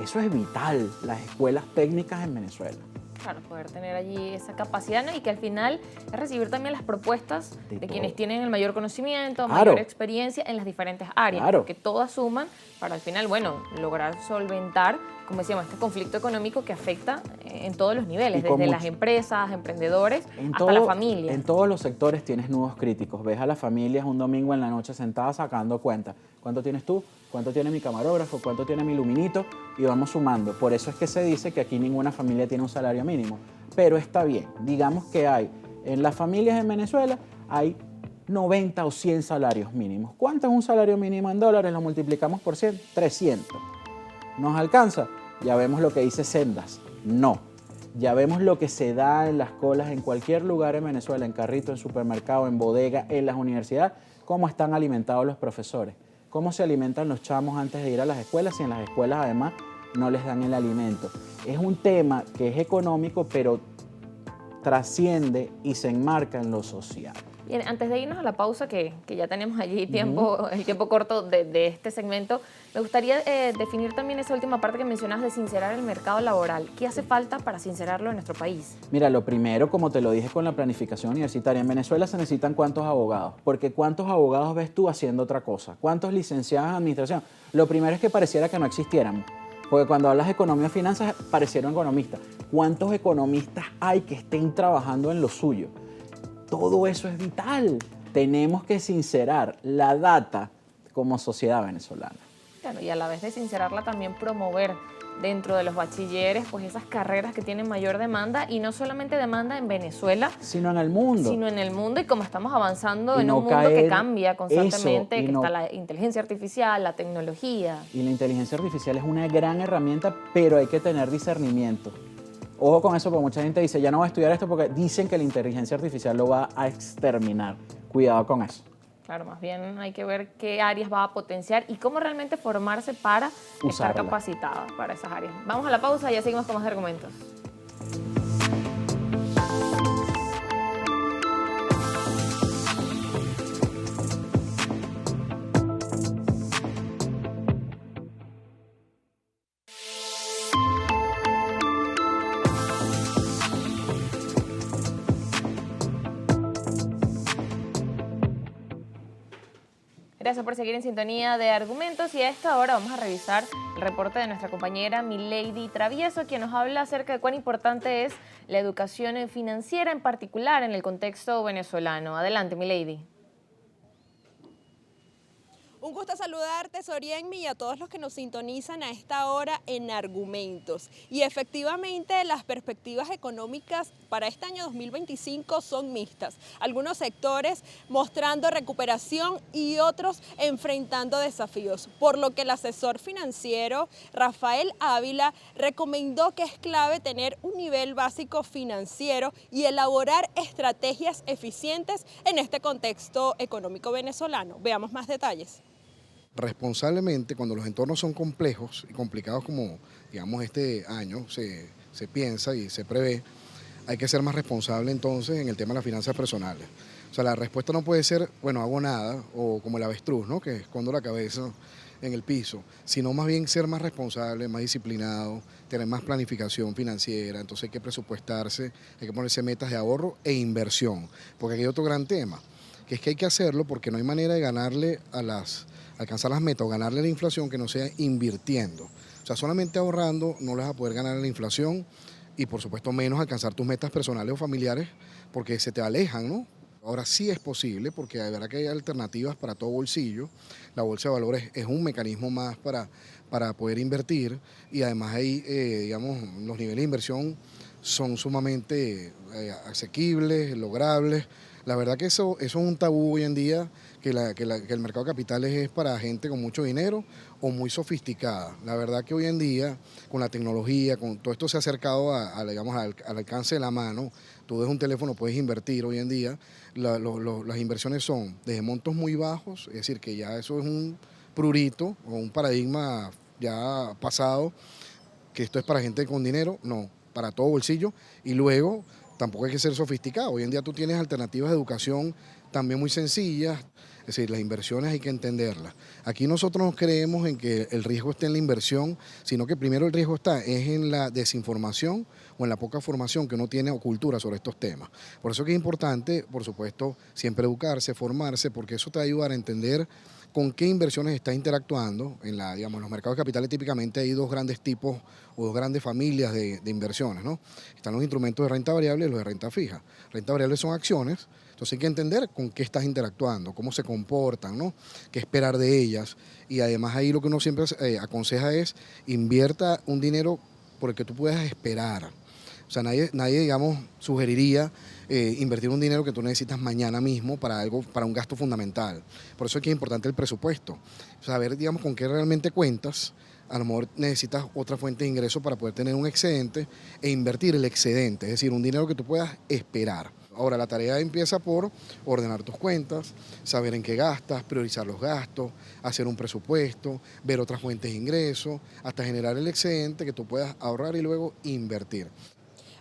[SPEAKER 2] Eso es vital, las escuelas técnicas en Venezuela.
[SPEAKER 1] Claro, poder tener allí esa capacidad, ¿no? Y que al final es recibir también las propuestas de quienes tienen el mayor conocimiento, mayor experiencia en las diferentes áreas, porque todas suman para al final, bueno, lograr solventar, como decíamos, este conflicto económico que afecta en todos los niveles, desde las empresas, emprendedores, hasta la familia.
[SPEAKER 2] En todos los sectores tienes nudos críticos. Ves a las familias un domingo en la noche sentadas sacando cuentas. ¿Cuánto tienes tú? ¿Cuánto tiene mi camarógrafo? ¿Cuánto tiene mi luminito? Y vamos sumando. Por eso es que se dice que aquí ninguna familia tiene un salario mínimo. Pero está bien. Digamos que hay En las familias en Venezuela hay 90 o 100 salarios mínimos. ¿Cuánto es un salario mínimo en dólares? Lo multiplicamos por 100, 300. ¿Nos alcanza? Ya vemos lo que dice Sendas. No. Ya vemos lo que se da en las colas en cualquier lugar en Venezuela, en carrito, en supermercado, en bodega, en las universidades, cómo están alimentados los profesores, cómo se alimentan los chamos antes de ir a las escuelas y en las escuelas además no les dan el alimento. Es un tema que es económico, pero trasciende y se enmarca en lo social.
[SPEAKER 1] Bien, antes de irnos a la pausa, que ya tenemos allí tiempo, el tiempo corto de este segmento, me gustaría definir también esa última parte que mencionas de sincerar el mercado laboral. ¿Qué hace falta para sincerarlo en nuestro país?
[SPEAKER 2] Mira, lo primero, como te lo dije con la planificación universitaria, en Venezuela se necesitan ¿cuántos abogados? Porque ¿cuántos abogados ves tú haciendo otra cosa? ¿Cuántos licenciados en administración? Lo primero es que pareciera que no existiéramos. Porque cuando hablas de economía y finanzas, parecieron economistas. ¿Cuántos economistas hay que estén trabajando en lo suyo? Todo eso es vital. Tenemos que sincerar la data como sociedad venezolana.
[SPEAKER 1] Claro, y a la vez de sincerarla también promover dentro de los bachilleres pues esas carreras que tienen mayor demanda, y no solamente demanda en Venezuela,
[SPEAKER 2] sino en el mundo.
[SPEAKER 1] Sino en el mundo, y como estamos avanzando
[SPEAKER 2] Y
[SPEAKER 1] en
[SPEAKER 2] no
[SPEAKER 1] un mundo que
[SPEAKER 2] caer
[SPEAKER 1] cambia constantemente,
[SPEAKER 2] eso,
[SPEAKER 1] que
[SPEAKER 2] no-
[SPEAKER 1] está la inteligencia artificial, la tecnología.
[SPEAKER 2] Y la inteligencia artificial es una gran herramienta, pero hay que tener discernimiento. Ojo con eso, porque mucha gente dice, ya no voy a estudiar esto porque dicen que la inteligencia artificial lo va a exterminar. Cuidado con eso.
[SPEAKER 1] Claro, más bien hay que ver qué áreas va a potenciar y cómo realmente formarse para estar
[SPEAKER 2] Usarla.
[SPEAKER 1] capacitada para esas áreas. Vamos a la pausa y ya seguimos con más argumentos. Gracias por seguir en sintonía de Argumentos, y a esta hora vamos a revisar el reporte de nuestra compañera Milady Travieso, quien nos habla acerca de cuán importante es la educación financiera, en particular en el contexto venezolano. Adelante, Milady.
[SPEAKER 3] Un gusto saludarte, Sorienmi, y a todos los que nos sintonizan a esta hora en Argumentos. Y efectivamente, las perspectivas económicas para este año 2025 son mixtas. Algunos sectores mostrando recuperación y otros enfrentando desafíos, por lo que el asesor financiero Rafael Ávila recomendó que es clave tener un nivel básico financiero y elaborar estrategias eficientes en este contexto económico venezolano. Veamos más detalles.
[SPEAKER 4] Responsablemente, cuando los entornos son complejos y complicados como, digamos, este año se piensa y se prevé, hay que ser más responsable entonces en el tema de las finanzas personales. O sea, la respuesta no puede ser, bueno, hago nada, o como el avestruz, ¿no?, que escondo la cabeza en el piso, sino más bien ser más responsable, más disciplinado, tener más planificación financiera. Entonces hay que presupuestarse, hay que ponerse metas de ahorro e inversión, porque aquí hay otro gran tema, que es que hay que hacerlo porque no hay manera de ganarle alcanzar las metas o ganarle a la inflación que no sea invirtiendo. O sea, solamente ahorrando no le vas a poder ganar a la inflación, y por supuesto menos alcanzar tus metas personales o familiares porque se te alejan, ¿no? Ahora sí es posible, porque de verdad que hay alternativas para todo bolsillo. La bolsa de valores es un mecanismo más para poder invertir, y además ahí, digamos, los niveles de inversión son sumamente asequibles, logrables. La verdad que eso es un tabú hoy en día, que el mercado de capitales es para gente con mucho dinero o muy sofisticada. La verdad que hoy en día, con la tecnología, con todo esto se ha acercado digamos, al alcance de la mano. Tú desde un teléfono puedes invertir hoy en día. Las inversiones son desde montos muy bajos, es decir, que ya eso es un prurito o un paradigma ya pasado, que esto es para gente con dinero, no, para todo bolsillo. Y luego tampoco hay que ser sofisticado. Hoy en día tú tienes alternativas de educación también muy sencillas. Es decir, las inversiones hay que entenderlas. Aquí nosotros no creemos en que el riesgo esté en la inversión, sino que primero el riesgo es en la desinformación o en la poca formación que uno tiene o cultura sobre estos temas. Por eso que es importante, por supuesto, siempre educarse, formarse, porque eso te va a ayudar a entender con qué inversiones estás interactuando. Digamos, en los mercados de capitales típicamente hay dos grandes tipos o dos grandes familias de inversiones, ¿no? Están los instrumentos de renta variable y los de renta fija. Renta variable son acciones. Entonces hay que entender con qué estás interactuando, cómo se comportan, ¿no?, qué esperar de ellas. Y además ahí lo que uno siempre aconseja es invierta un dinero por el que tú puedas esperar. O sea, nadie digamos, sugeriría invertir un dinero que tú necesitas mañana mismo para algo, para un gasto fundamental. Por eso es que es importante el presupuesto, saber, digamos, con qué realmente cuentas. A lo mejor necesitas otra fuente de ingreso para poder tener un excedente e invertir el excedente, es decir, un dinero que tú puedas esperar. Ahora, la tarea empieza por ordenar tus cuentas, saber en qué gastas, priorizar los gastos, hacer un presupuesto, ver otras fuentes de ingreso, hasta generar el excedente que tú puedas ahorrar y luego invertir.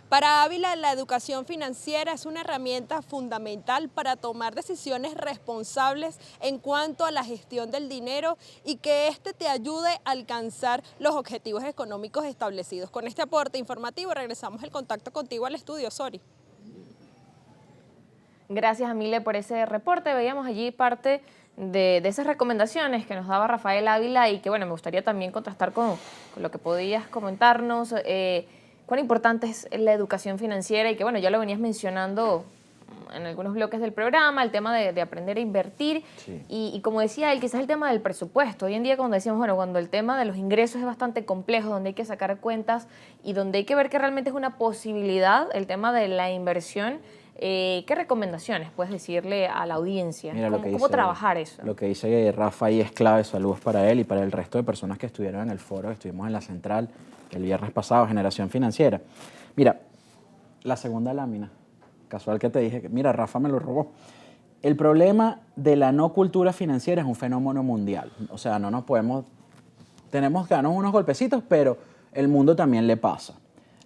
[SPEAKER 3] Para Ávila, la educación financiera es una herramienta fundamental para tomar decisiones responsables en cuanto a la gestión del dinero y que éste te ayude a alcanzar los objetivos económicos establecidos. Con este aporte informativo regresamos el contacto contigo al estudio, Sori.
[SPEAKER 1] Gracias, Amile, por ese reporte. Veíamos allí parte de esas recomendaciones que nos daba Rafael Ávila y que, bueno, me gustaría también contrastar con lo que podías comentarnos. Cuán importante es la educación financiera y que, bueno, ya lo venías mencionando en algunos bloques del programa, el tema de aprender a invertir.
[SPEAKER 2] Sí.
[SPEAKER 1] Y como decía él, quizás el tema del presupuesto. Hoy en día, cuando decíamos, bueno, cuando el tema de los ingresos es bastante complejo, donde hay que sacar cuentas y donde hay que ver que realmente es una posibilidad, el tema de la inversión, ¿qué recomendaciones puedes decirle a la audiencia?
[SPEAKER 2] Mira,
[SPEAKER 1] ¿Cómo trabajar eso?
[SPEAKER 2] Lo que dice Rafa ahí es clave. Saludos para él y para el resto de personas que estuvieron en el foro, que estuvimos en la central el viernes pasado, Generación Financiera. Mira, la segunda lámina, casual que te dije, que mira, Rafa me lo robó. El problema de la no cultura financiera es un fenómeno mundial. O sea, no nos podemos... Tenemos que darnos unos golpecitos, pero el mundo también le pasa.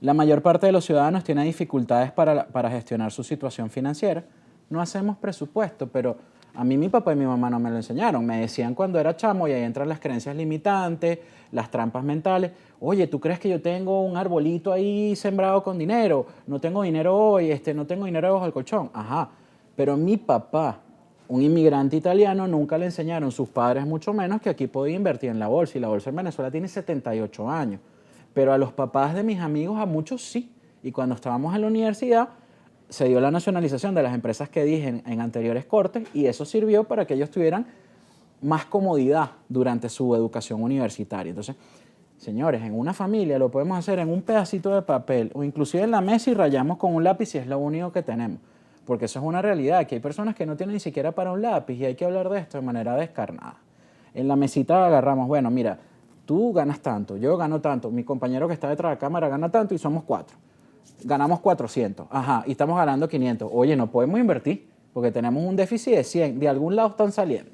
[SPEAKER 2] La mayor parte de los ciudadanos tiene dificultades para gestionar su situación financiera. No hacemos presupuesto, pero a mí mi papá y mi mamá no me lo enseñaron. Me decían cuando era chamo, y ahí entran las creencias limitantes, las trampas mentales. Oye, ¿tú crees que yo tengo un arbolito ahí sembrado con dinero? No tengo dinero hoy, no tengo dinero debajo del colchón. Ajá, pero mi papá, un inmigrante italiano, nunca le enseñaron, sus padres mucho menos, que aquí podía invertir en la bolsa. Y la bolsa en Venezuela tiene 78 años. Pero a los papás de mis amigos, a muchos sí. Y cuando estábamos en la universidad, se dio la nacionalización de las empresas que dije en anteriores cortes y eso sirvió para que ellos tuvieran más comodidad durante su educación universitaria. Entonces, señores, en una familia lo podemos hacer en un pedacito de papel o inclusive en la mesa y rayamos con un lápiz si es lo único que tenemos. Porque eso es una realidad, que hay personas que no tienen ni siquiera para un lápiz y hay que hablar de esto de manera descarnada. En la mesita agarramos, bueno, mira, tú ganas tanto, yo gano tanto, mi compañero que está detrás de la cámara gana tanto y somos 4. Ganamos 400, ajá, y estamos ganando 500. Oye, no podemos invertir porque tenemos un déficit de 100, de algún lado están saliendo.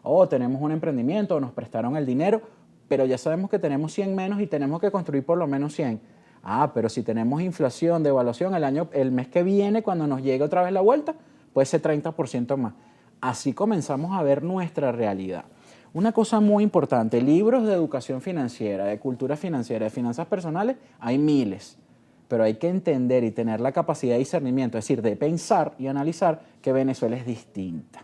[SPEAKER 2] O tenemos un emprendimiento, o nos prestaron el dinero, pero ya sabemos que tenemos 100 menos y tenemos que construir por lo menos 100. Ah, pero si tenemos inflación, devaluación, el mes que viene, cuando nos llegue otra vez la vuelta, puede ser 30% más. Así comenzamos a ver nuestra realidad. Una cosa muy importante, libros de educación financiera, de cultura financiera, de finanzas personales, hay miles. Pero hay que entender y tener la capacidad de discernimiento, es decir, de pensar y analizar que Venezuela es distinta.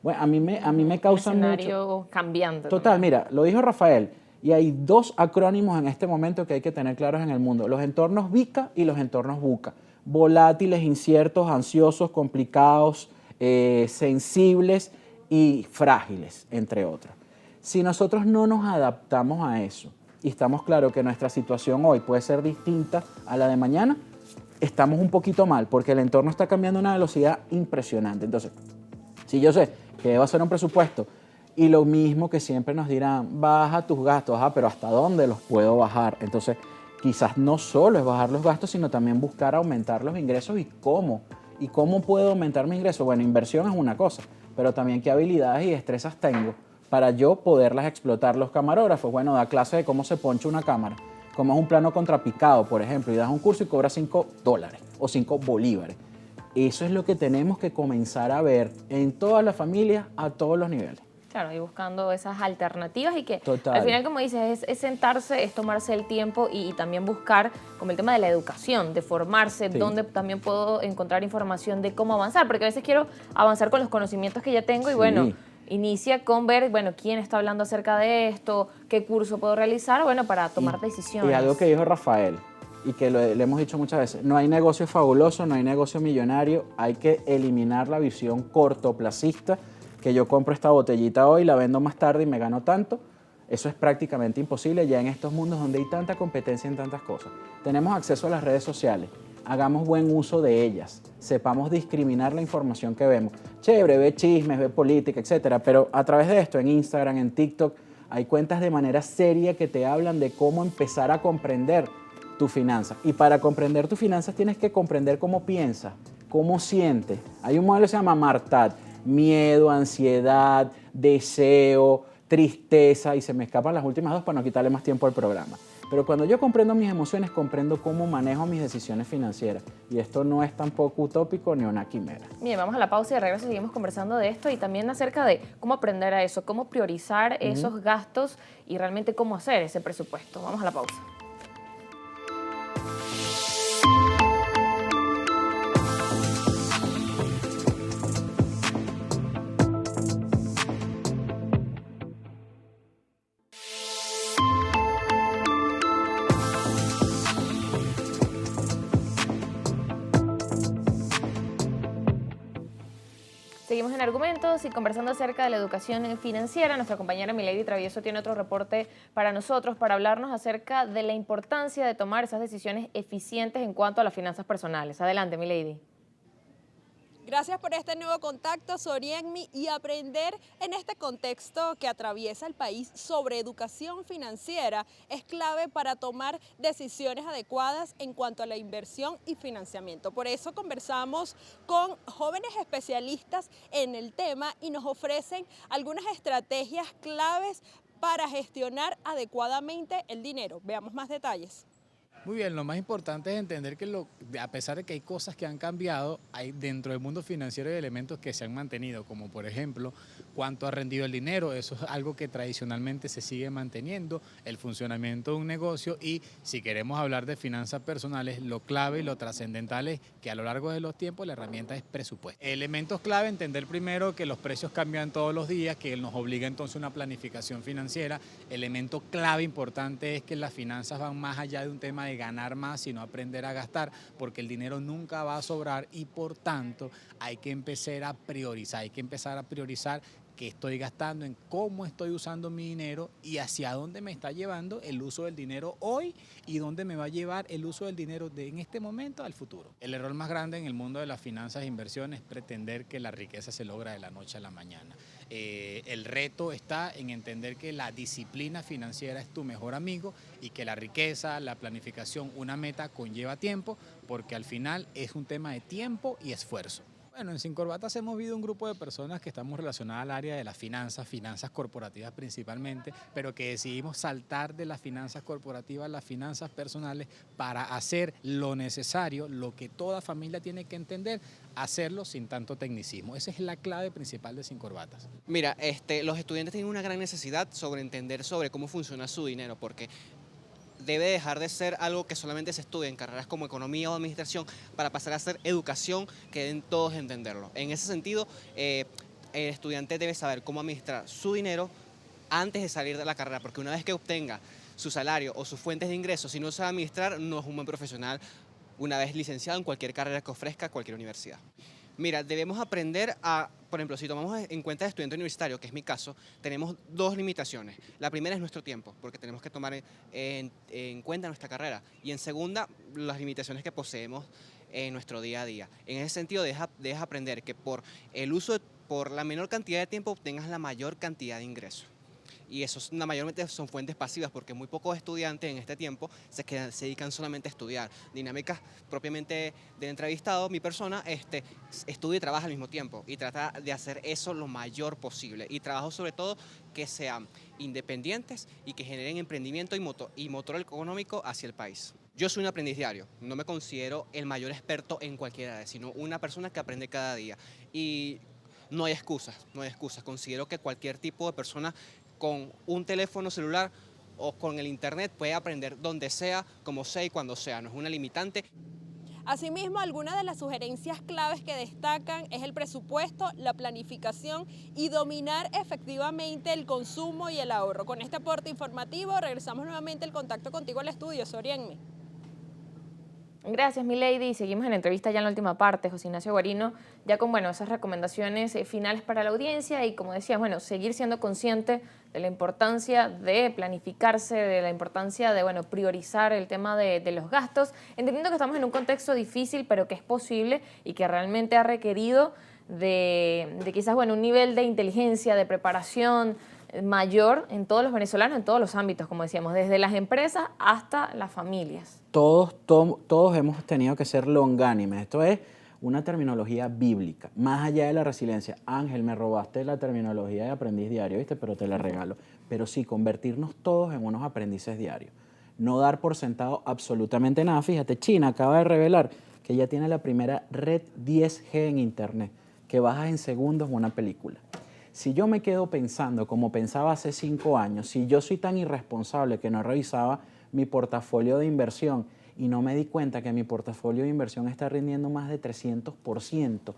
[SPEAKER 2] Bueno, a mí me causa
[SPEAKER 1] un
[SPEAKER 2] mucho...
[SPEAKER 1] escenario cambiante.
[SPEAKER 2] Total,
[SPEAKER 1] también.
[SPEAKER 2] mira, lo dijo Rafael, y hay 2 acrónimos en este momento que hay que tener claros en el mundo, los entornos VICA y los entornos VUCA. Volátiles, inciertos, ansiosos, complicados, sensibles y frágiles, entre otros. Si nosotros no nos adaptamos a eso y estamos claros que nuestra situación hoy puede ser distinta a la de mañana, estamos un poquito mal porque el entorno está cambiando a una velocidad impresionante. Entonces, si yo sé que debo hacer un presupuesto y lo mismo que siempre nos dirán, baja tus gastos, pero ¿hasta dónde los puedo bajar? Entonces, quizás no solo es bajar los gastos, sino también buscar aumentar los ingresos y cómo. ¿Y cómo puedo aumentar mis ingresos? Bueno, inversión es una cosa, pero también qué habilidades y destrezas tengo para yo poderlas explotar. Los camarógrafos, bueno, da clase de cómo se poncha una cámara, cómo es un plano contrapicado, por ejemplo, y das un curso y cobras $5 o 5 bolívares. Eso es lo que tenemos que comenzar a ver en todas las familias, a todos los niveles.
[SPEAKER 1] Claro, y buscando esas alternativas y que
[SPEAKER 2] Total.
[SPEAKER 1] al final, como dices, es sentarse, es tomarse el tiempo y también buscar como el tema de la educación, de formarse,
[SPEAKER 2] Sí.
[SPEAKER 1] dónde también puedo encontrar información de cómo avanzar, porque a veces quiero avanzar con los conocimientos que ya tengo y
[SPEAKER 2] Sí.
[SPEAKER 1] bueno, inicia con ver, bueno, quién está hablando acerca de esto, qué curso puedo realizar, bueno, para tomar decisiones.
[SPEAKER 2] Y algo que dijo Rafael, y que le hemos dicho muchas veces, no hay negocio fabuloso, no hay negocio millonario, hay que eliminar la visión cortoplacista, que yo compro esta botellita hoy, la vendo más tarde y me gano tanto. Eso es prácticamente imposible ya en estos mundos donde hay tanta competencia en tantas cosas. Tenemos acceso a las redes sociales. hagamos buen uso de ellas, sepamos discriminar la información que vemos. Chévere, ve chismes, ve política, etcétera, pero a través de esto, en Instagram, en TikTok, hay cuentas de manera seria que te hablan de cómo empezar a comprender tu finanza. Y para comprender tus finanzas tienes que comprender cómo piensas, cómo sientes. Hay un modelo que se llama Martat, miedo, ansiedad, deseo, tristeza, y se me escapan las últimas dos para no quitarle más tiempo al programa. Pero cuando yo comprendo mis emociones, comprendo cómo manejo mis decisiones financieras. Y esto no es tampoco utópico ni una quimera.
[SPEAKER 1] Bien, vamos a la pausa y de regreso seguimos conversando de esto y también acerca de cómo aprender a eso, cómo priorizar esos gastos y realmente cómo hacer ese presupuesto. Vamos a la pausa. Seguimos en Argumentos y conversando acerca de la educación financiera. Nuestra compañera Milady Travieso tiene otro reporte para nosotros para hablarnos acerca de la importancia de tomar esas decisiones eficientes en cuanto a las finanzas personales. Adelante, Milady.
[SPEAKER 3] Gracias por este nuevo contacto, Sorienmi, y aprender en este contexto que atraviesa el país sobre educación financiera es clave para tomar decisiones adecuadas en cuanto a la inversión y financiamiento. Por eso conversamos con jóvenes especialistas en el tema y nos ofrecen algunas estrategias claves para gestionar adecuadamente el dinero. Veamos más detalles.
[SPEAKER 5] Muy bien, lo más importante es entender que a pesar de que hay cosas que han cambiado, hay dentro del mundo financiero hay elementos que se han mantenido, como por ejemplo, cuánto ha rendido el dinero, eso es algo que tradicionalmente se sigue manteniendo, el funcionamiento de un negocio, y si queremos hablar de finanzas personales, lo clave y lo trascendental es que a lo largo de los tiempos la herramienta es presupuesto. Elementos clave, entender primero que los precios cambian todos los días, que nos obliga entonces a una planificación financiera. Elemento clave importante es que las finanzas van más allá de un tema de ganar más, sino aprender a gastar, porque el dinero nunca va a sobrar y por tanto hay que empezar a priorizar, qué estoy gastando, en cómo estoy usando mi dinero y hacia dónde me está llevando el uso del dinero hoy y dónde me va a llevar el uso del dinero en este momento al futuro. El error más grande en el mundo de las finanzas e inversiones es pretender que la riqueza se logra de la noche a la mañana. El reto está en entender que la disciplina financiera es tu mejor amigo y que la riqueza, la planificación, una meta conlleva tiempo, porque al final es un tema de tiempo y esfuerzo. Bueno, en Sin Corbatas hemos visto un grupo de personas que estamos relacionadas al área de las finanzas corporativas principalmente, pero que decidimos saltar de las finanzas corporativas a las finanzas personales para hacer lo necesario, lo que toda familia tiene que entender, hacerlo sin tanto tecnicismo. Esa es la clave principal de Sin Corbatas.
[SPEAKER 6] Mira, los estudiantes tienen una gran necesidad sobre entender sobre cómo funciona su dinero, porque debe dejar de ser algo que solamente se estudia en carreras como economía o administración para pasar a ser educación que deben todos entenderlo. En ese sentido, el estudiante debe saber cómo administrar su dinero antes de salir de la carrera, porque una vez que obtenga su salario o sus fuentes de ingresos, si no sabe administrar, no es un buen profesional una vez licenciado en cualquier carrera que ofrezca cualquier universidad. Mira, debemos aprender a, por ejemplo, si tomamos en cuenta el estudiante universitario, que es mi caso, tenemos dos limitaciones. La primera es nuestro tiempo, porque tenemos que tomar en cuenta nuestra carrera. Y en segunda, las limitaciones que poseemos en nuestro día a día. En ese sentido, debes aprender que por la menor cantidad de tiempo obtengas la mayor cantidad de ingresos. Y eso mayormente son fuentes pasivas, porque muy pocos estudiantes en este tiempo se dedican solamente a estudiar. Dinámicas propiamente del entrevistado, mi persona estudia y trabaja al mismo tiempo y trata de hacer eso lo mayor posible. Y trabajo sobre todo que sean independientes y que generen emprendimiento y motor económico hacia el país. Yo soy un aprendiz diario, no me considero el mayor experto en cualquier área, sino una persona que aprende cada día. Y no hay excusas. Considero que cualquier tipo de persona con un teléfono celular o con el internet puede aprender donde sea, como sea y cuando sea, no es una limitante.
[SPEAKER 3] Asimismo, algunas de las sugerencias claves que destacan es el presupuesto, la planificación y dominar efectivamente el consumo y el ahorro. Con este aporte informativo regresamos nuevamente el contacto contigo al estudio, Sorienmi.
[SPEAKER 1] Gracias, milady. Seguimos en la entrevista ya en la última parte, José Ignacio Guarino, ya con esas recomendaciones finales para la audiencia y, como decías, seguir siendo consciente de la importancia de planificarse, de la importancia de priorizar el tema de los gastos, entendiendo que estamos en un contexto difícil, pero que es posible y que realmente ha requerido de quizás un nivel de inteligencia, de preparación mayor en todos los venezolanos, en todos los ámbitos, como decíamos, desde las empresas hasta las familias.
[SPEAKER 2] Todos hemos tenido que ser longánimes. Esto es una terminología bíblica, más allá de la resiliencia. Ángel, me robaste la terminología de aprendiz diario, ¿viste? Pero te la regalo. Pero sí, convertirnos todos en unos aprendices diarios. No dar por sentado absolutamente nada. Fíjate, China acaba de revelar que ya tiene la primera red 10G en Internet, que bajas en segundos una película. Si yo me quedo pensando como pensaba hace 5 años, si yo soy tan irresponsable que no revisaba mi portafolio de inversión y no me di cuenta que mi portafolio de inversión está rindiendo más de 300%,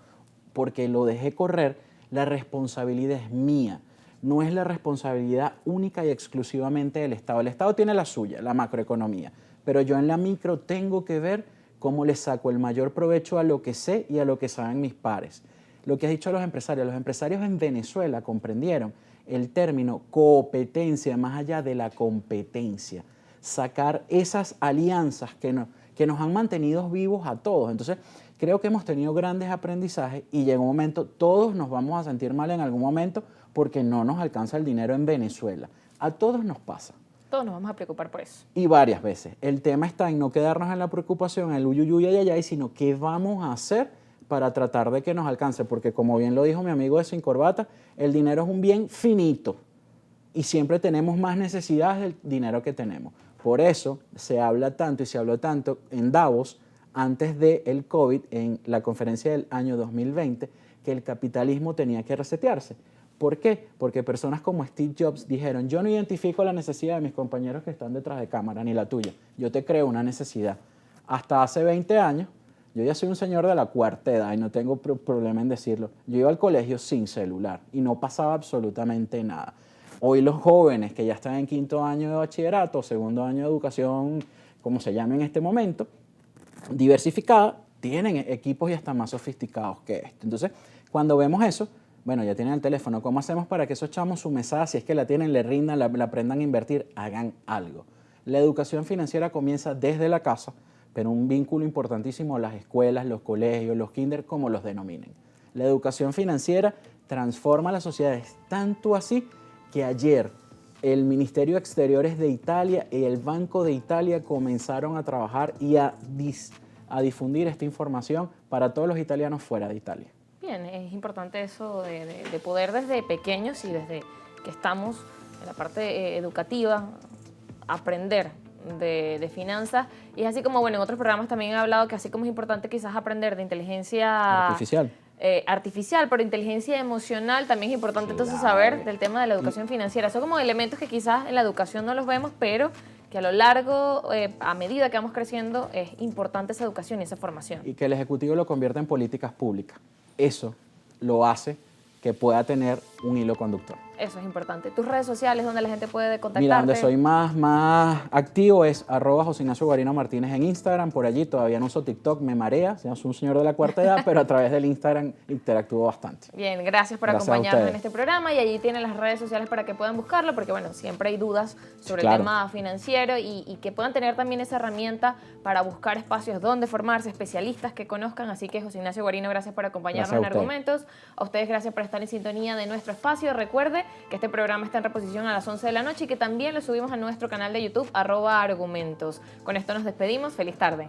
[SPEAKER 2] porque lo dejé correr, la responsabilidad es mía. No es la responsabilidad única y exclusivamente del Estado. El Estado tiene la suya, la macroeconomía, pero yo en la micro tengo que ver cómo le saco el mayor provecho a lo que sé y a lo que saben mis pares. Lo que has dicho a los empresarios en Venezuela comprendieron el término competencia más allá de la competencia. Sacar esas alianzas que nos han mantenido vivos a todos. Entonces, creo que hemos tenido grandes aprendizajes y llega un momento, todos nos vamos a sentir mal en algún momento porque no nos alcanza el dinero en Venezuela. A todos nos pasa.
[SPEAKER 1] Todos nos vamos a preocupar por eso.
[SPEAKER 2] Y varias veces. El tema está en no quedarnos en la preocupación, en el uyuyuy y sino qué vamos a hacer para tratar de que nos alcance, porque como bien lo dijo mi amigo de Sin Corbata, el dinero es un bien finito y siempre tenemos más necesidades del dinero que tenemos. Por eso se habla tanto y se habló tanto en Davos antes del COVID, en la conferencia del año 2020, que el capitalismo tenía que resetearse. ¿Por qué? Porque personas como Steve Jobs dijeron, yo no identifico la necesidad de mis compañeros que están detrás de cámara, ni la tuya. Yo te creo una necesidad. Hasta hace 20 años, yo ya soy un señor de la cuarta edad y no tengo problema en decirlo. Yo iba al colegio sin celular y no pasaba absolutamente nada. Hoy los jóvenes que ya están en 5º año de bachillerato, 2º año de educación, como se llama en este momento, diversificada, tienen equipos y hasta más sofisticados que este. Entonces, cuando vemos eso, ya tienen el teléfono. ¿Cómo hacemos para que esos chamos su mesada, si es que la tienen, le rindan, la aprendan a invertir, hagan algo? La educación financiera comienza desde la casa, pero un vínculo importantísimo a las escuelas, los colegios, los kinder, como los denominen. La educación financiera transforma las sociedades, tanto así que ayer el Ministerio de Exteriores de Italia y el Banco de Italia comenzaron a trabajar y a difundir esta información para todos los italianos fuera de Italia.
[SPEAKER 1] Bien, es importante eso de poder desde pequeños y desde que estamos en la parte educativa aprender de finanzas, y es así como, en otros programas también he hablado que así como es importante quizás aprender de inteligencia artificial, pero inteligencia emocional también es importante entonces saber del tema de la educación financiera. Son como elementos que quizás en la educación no los vemos, pero que a lo largo, a medida que vamos creciendo, es importante esa educación y esa formación.
[SPEAKER 2] Y que el Ejecutivo lo convierta en políticas públicas. Eso lo hace que pueda tener un hilo conductor.
[SPEAKER 1] Eso es importante. ¿Tus redes sociales donde la gente puede contactarte?
[SPEAKER 2] Mira, donde soy más activo es @José Ignacio Guarino Martínez en Instagram. Por allí todavía no uso TikTok, me marea. Soy un señor de la cuarta edad, pero a través del Instagram interactúo bastante.
[SPEAKER 1] Bien, gracias por acompañarnos en este programa. Y allí tienen las redes sociales para que puedan buscarlo, porque siempre hay dudas sobre el tema financiero y que puedan tener también esa herramienta para buscar espacios donde formarse, especialistas que conozcan. Así que, José Ignacio Guarino, gracias por acompañarnos en Argumentos. A ustedes, gracias por estar en sintonía de nuestro espacio. Recuerde que este programa está en reposición a las 11 de la noche y que también lo subimos a nuestro canal de YouTube, @Argumentos. Con esto nos despedimos. Feliz tarde.